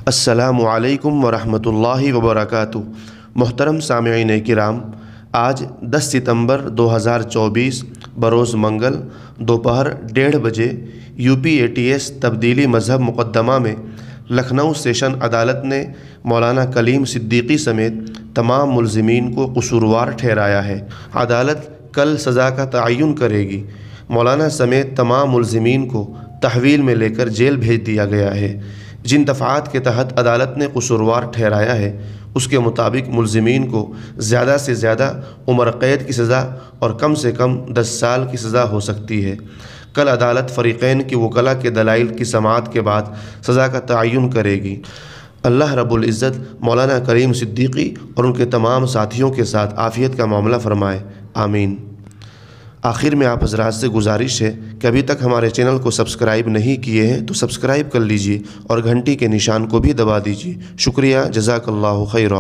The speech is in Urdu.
السلام علیکم ورحمۃ اللہ وبرکاتہ۔ محترم سامعین کرام، آج 10 ستمبر 2024 بروز منگل دوپہر 1:30 بجے UPATS تبدیلی مذہب مقدمہ میں لکھنؤ سیشن عدالت نے مولانا کلیم صدیقی سمیت تمام ملزمین کو قصوروار ٹھہرایا ہے۔ عدالت کل سزا کا تعین کرے گی۔ مولانا سمیت تمام ملزمین کو تحویل میں لے کر جیل بھیج دیا گیا ہے۔ جن دفعات کے تحت عدالت نے قصوروار ٹھہرایا ہے اس کے مطابق ملزمین کو زیادہ سے زیادہ عمر قید کی سزا اور کم سے کم 10 سال کی سزا ہو سکتی ہے۔ کل عدالت فریقین کی وکلاء کے دلائل کی سماعت کے بعد سزا کا تعین کرے گی۔ اللہ رب العزت مولانا کلیم صدیقی اور ان کے تمام ساتھیوں کے ساتھ عافیت کا معاملہ فرمائے، آمین۔ آخر میں آپ حضرات سے گزارش ہے کہ ابھی تک ہمارے چینل کو سبسکرائب نہیں کیے ہیں تو سبسکرائب کر لیجئے اور گھنٹی کے نشان کو بھی دبا دیجئے۔ شکریہ، جزاک اللہ خیرا۔